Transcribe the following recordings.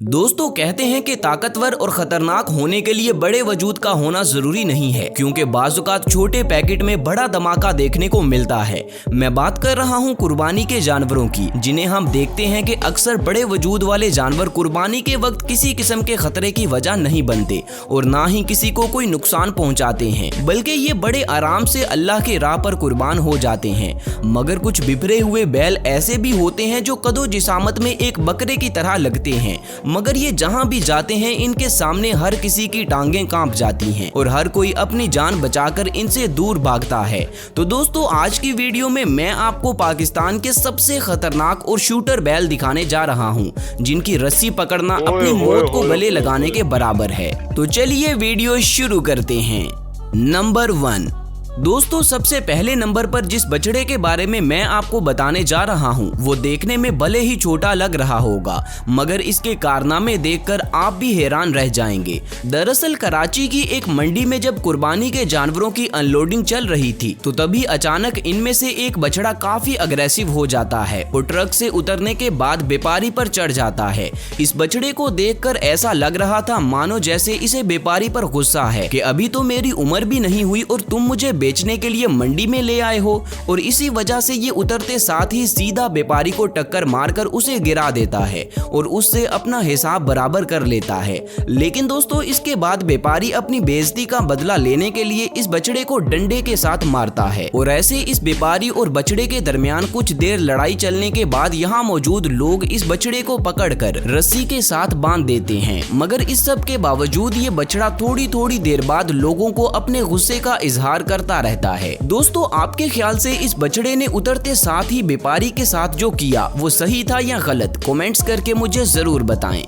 दोस्तों कहते हैं कि ताकतवर और खतरनाक होने के लिए बड़े वजूद का होना जरूरी नहीं है, क्योंकि बाज़-औक़ात छोटे पैकेट में बड़ा धमाका देखने को मिलता है। मैं बात कर रहा हूं कुर्बानी के जानवरों की, जिन्हें हम देखते हैं कि अक्सर बड़े वजूद वाले जानवर कुर्बानी के वक्त किसी किस्म के खतरे की वजह नहीं बनते और ना ही किसी को कोई नुकसान पहुँचाते हैं, बल्कि ये बड़े आराम से अल्लाह के राह पर कुर्बान हो जाते हैं। मगर कुछ बिखरे हुए बैल ऐसे भी होते हैं जो कदो जिसामत में एक बकरे की तरह लगते हैं, मगर ये जहां भी जाते हैं इनके सामने हर किसी की टांगें कांप जाती हैं और हर कोई अपनी जान बचाकर इनसे दूर भागता है। तो दोस्तों आज की वीडियो में मैं आपको पाकिस्तान के सबसे खतरनाक और शूटर बैल दिखाने जा रहा हूं, जिनकी रस्सी पकड़ना अपनी मौत को गले लगाने के बराबर है। तो चलिए वीडियो शुरू करते हैं। नंबर 1। दोस्तों सबसे पहले नंबर पर जिस बछड़े के बारे में मैं आपको बताने जा रहा हूं, वो देखने में भले ही छोटा लग रहा होगा, मगर इसके कारनामे देखकर आप भी हैरान रह जाएंगे। दरअसल कराची की एक मंडी में जब कुर्बानी के जानवरों की अनलोडिंग चल रही थी, तो तभी अचानक इनमें से एक बछड़ा काफी अग्रेसिव हो जाता है और ट्रक से उतरने के बाद व्यापारी पर चढ़ जाता है। इस बछड़े को देखकर ऐसा लग रहा था मानो जैसे इसे व्यापारी पर गुस्सा है कि अभी तो मेरी उम्र भी नहीं हुई और तुम मुझे बेचने के लिए मंडी में ले आए हो, और इसी वजह से ये उतरते साथ ही सीधा व्यापारी को टक्कर मारकर उसे गिरा देता है और उससे अपना हिसाब बराबर कर लेता है। लेकिन दोस्तों इसके बाद व्यापारी अपनी बेइज्जती का बदला लेने के लिए इस बछड़े को डंडे के साथ मारता है और ऐसे इस व्यापारी और बछड़े के दरमियान कुछ देर लड़ाई चलने के बाद यहाँ मौजूद लोग इस बछड़े को पकड़कर रस्सी के साथ बांध देते हैं। मगर इस सब के बावजूद ये बछड़ा थोड़ी थोड़ी देर बाद लोगों को अपने गुस्से का इजहार करता रहता है। दोस्तों आपके ख्याल से इस बछड़े ने उतरते साथ ही व्यापारी के साथ जो किया वो सही था या गलत? कमेंट्स करके मुझे जरूर बताएं।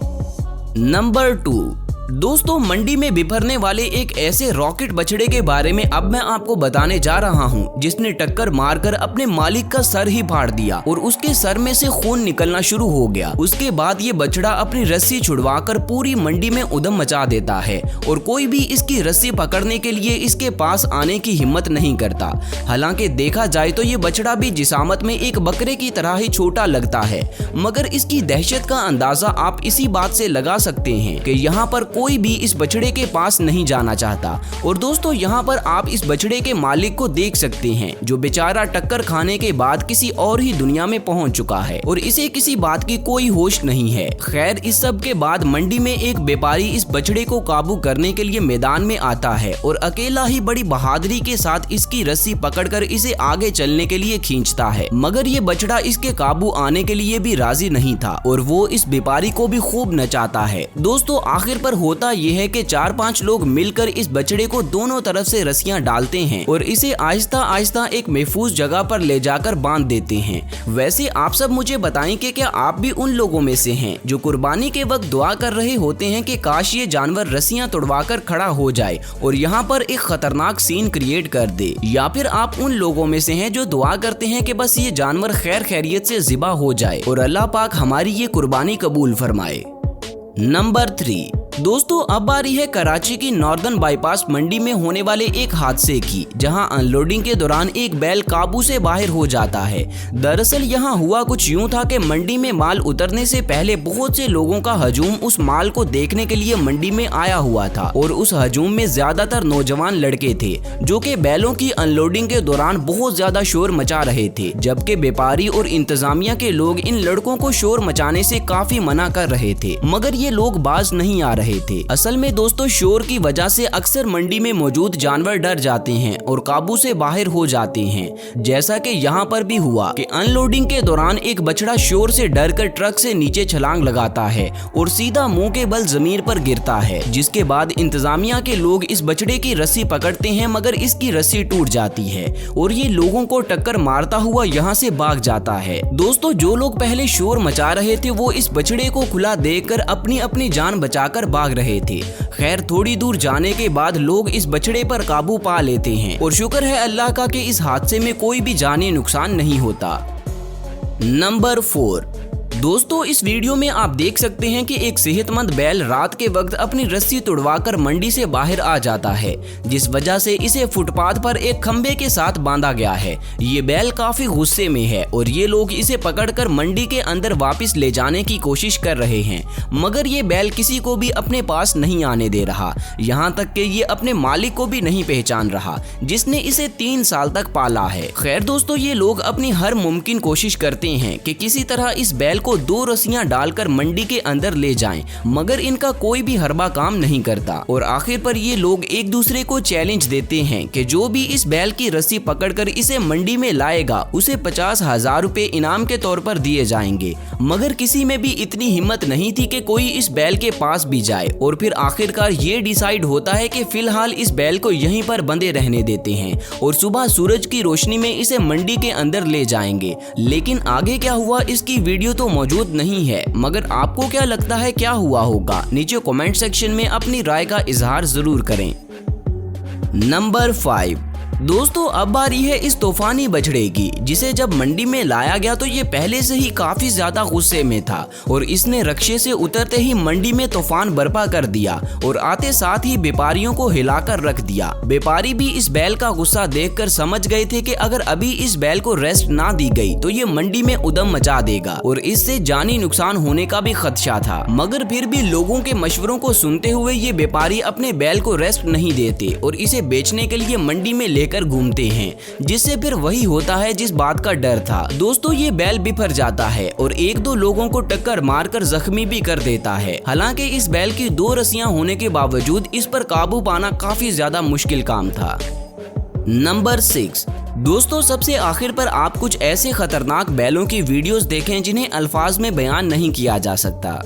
नंबर 2। दोस्तों मंडी में बिफरने वाले एक ऐसे रॉकेट बछड़े के बारे में अब मैं आपको बताने जा रहा हूं, जिसने टक्कर मारकर अपने मालिक का सर ही फाड़ दिया और उसके सर में से खून निकलना शुरू हो गया। उसके बाद ये बछड़ा अपनी रस्सी छुड़वाकर पूरी मंडी में उधम मचा देता है और कोई भी इसकी रस्सी पकड़ने के लिए इसके पास आने की हिम्मत नहीं करता। हालांकि देखा जाए तो ये बछड़ा भी जिसामत में एक बकरे की तरह ही छोटा लगता है, मगर इसकी दहशत का अंदाजा आप इसी बात से लगा सकते हैं कि यहाँ पर कोई भी इस बछड़े के पास नहीं जाना चाहता। और दोस्तों यहाँ पर आप इस बछड़े के मालिक को देख सकते हैं, जो बेचारा टक्कर खाने के बाद किसी और ही दुनिया में पहुंच चुका है और इसे किसी बात की कोई होश नहीं है। खैर इस सब के बाद मंडी में एक व्यापारी इस बछड़े को काबू करने के लिए मैदान में आता है और अकेला ही बड़ी बहादुरी के साथ इसकी रस्सी पकड़कर इसे आगे चलने के लिए खींचता है। मगर ये बछड़ा इसके काबू आने के लिए भी राजी नहीं था और वो इस व्यापारी को भी खूब नचाता है। दोस्तों आखिर पर होता यह है कि 4-5 लोग मिलकर इस बछड़े को दोनों तरफ से रस्सियां डालते हैं और इसे आहिस्ता आहिस्ता एक महफूज जगह पर ले जाकर बांध देते हैं। वैसे आप सब मुझे बताएं कि क्या आप भी उन लोगों में से हैं जो कुर्बानी के वक्त दुआ कर रहे होते हैं कि काश ये जानवर रस्सियां तोड़वाकर खड़ा हो जाए और यहाँ पर एक खतरनाक सीन क्रिएट कर दे, या फिर आप उन लोगों में से हैं जो दुआ करते हैं कि बस ये जानवर खैर खैरियत से ज़िबा हो जाए और अल्लाह पाक हमारी ये कुर्बानी कबूल फरमाए। नंबर 3। दोस्तों अब बारी है कराची की नॉर्दर्न बाईपास मंडी में होने वाले एक हादसे की, जहां अनलोडिंग के दौरान एक बैल काबू से बाहर हो जाता है। दरअसल यहां हुआ कुछ यूं था कि मंडी में माल उतरने से पहले बहुत से लोगों का हजूम उस माल को देखने के लिए मंडी में आया हुआ था और उस हजूम में ज्यादातर नौजवान लड़के थे जो कि बैलों की अनलोडिंग के दौरान बहुत ज्यादा शोर मचा रहे थे, जबकि व्यापारी और इंतजामिया के लोग इन लड़कों को शोर मचाने से काफी मना कर रहे थे, मगर ये लोग बाज नहीं आ रहे थे। असल में दोस्तों शोर की वजह से अक्सर मंडी में मौजूद जानवर डर जाते हैं और काबू से बाहर हो जाते हैं, जैसा कि यहाँ पर भी हुआ कि अनलोडिंग के दौरान एक बछड़ा शोर से डरकर ट्रक से नीचे छलांग लगाता है और सीधा मुंह के बल जमीन पर गिरता है, जिसके बाद इंतजामिया के लोग इस बछड़े की रस्सी पकड़ते हैं, मगर इसकी रस्सी टूट जाती है और ये लोगों को टक्कर मारता हुआ यहाँ से भाग जाता है। दोस्तों जो लोग पहले शोर मचा रहे थे वो इस बछड़े को खुला देखकर अपनी अपनी जान बचाकर भाग रहे थे। खैर थोड़ी दूर जाने के बाद लोग इस बछड़े पर काबू पा लेते हैं और शुक्र है अल्लाह का कि इस हादसे में कोई भी जानी नुकसान नहीं होता। नंबर 4। दोस्तों इस वीडियो में आप देख सकते हैं कि एक सेहतमंद बैल रात के वक्त अपनी रस्सी तुड़वाकर मंडी से बाहर आ जाता है, जिस वजह से इसे फुटपाथ पर एक खंबे के साथ बांधा गया है। ये बैल काफी गुस्से में है और ये लोग इसे पकड़कर मंडी के अंदर वापस ले जाने की कोशिश कर रहे हैं, मगर ये बैल किसी को भी अपने पास नहीं आने दे रहा। यहाँ तक कि ये अपने मालिक को भी नहीं पहचान रहा, जिसने इसे 3 साल तक पाला है। खैर दोस्तों, ये लोग अपनी हर मुमकिन कोशिश करते हैं कि किसी तरह इस बैल को 2 रस्सियां डालकर मंडी के अंदर ले जाएं, मगर इनका कोई भी हरबा काम नहीं करता और आखिर पर ये लोग एक दूसरे को चैलेंज देते हैं कि जो भी इस बैल की रस्सी पकड़कर इसे मंडी में लाएगा उसे 50,000 रुपए इनाम के तौर पर दिए जाएंगे। मगर किसी में भी इतनी हिम्मत नहीं थी कि कोई इस बैल के पास भी जाए और फिर आखिरकार ये डिसाइड होता है कि फिलहाल इस बैल को यहीं पर बंधे रहने देते हैं और सुबह सूरज की रोशनी में इसे मंडी के अंदर ले जाएंगे। लेकिन आगे क्या हुआ इसकी वीडियो तो मौजूद नहीं है, मगर आपको क्या लगता है क्या हुआ होगा? नीचे कमेंट सेक्शन में अपनी राय का इजहार जरूर करें। नंबर 5, दोस्तों अब बारी है इस तूफानी बछड़े की, जिसे जब मंडी में लाया गया तो ये पहले से ही काफी ज्यादा गुस्से में था और इसने रक्शे से उतरते ही मंडी में तूफान बर्पा कर दिया और आते साथ ही व्यापारियों को हिलाकर रख दिया। व्यापारी भी इस बैल का गुस्सा देखकर समझ गए थे कि अगर अभी इस बैल को रेस्ट ना दी गई तो ये मंडी में उदम मचा देगा और इससे जानी नुकसान होने का भी खदशा था। मगर फिर भी लोगों के मशवरों को सुनते हुए ये व्यापारी अपने बैल को रेस्ट नहीं देते और इसे बेचने के लिए मंडी में लेकर घूमते हैं, जिससे फिर वही होता है जिस बात का डर था। दोस्तों ये बैल बिफर जाता है और 1-2 लोगों को टक्कर मारकर जख्मी भी कर देता है। हालांकि इस बैल की 2 रस्सियां होने के बावजूद इस पर काबू पाना काफी ज्यादा मुश्किल काम था। नंबर 6, दोस्तों सबसे आखिर पर आप कुछ ऐसे खतरनाक बैलों की वीडियोस देखें जिन्हें अल्फाज में बयान नहीं किया जा सकता।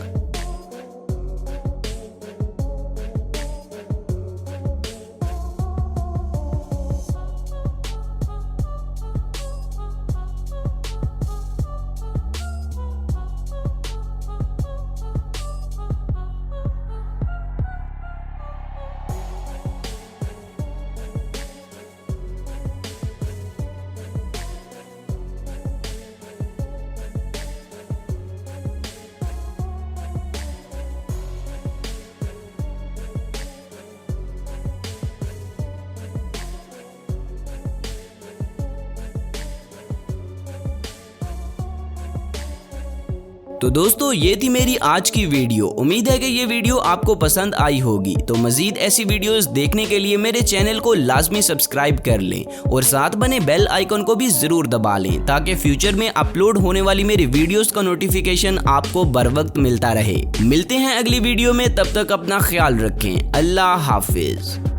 तो दोस्तों ये थी मेरी आज की वीडियो। उम्मीद है कि ये वीडियो आपको पसंद आई होगी। तो मजीद ऐसी वीडियोस देखने के लिए मेरे चैनल को लाजमी सब्सक्राइब कर लें और साथ बने बेल आइकन को भी जरूर दबा लें ताकि फ्यूचर में अपलोड होने वाली मेरी वीडियोस का नोटिफिकेशन आपको बर वक्त मिलता रहे। मिलते हैं अगली वीडियो में, तब तक अपना ख्याल रखें। अल्लाह हाफिज।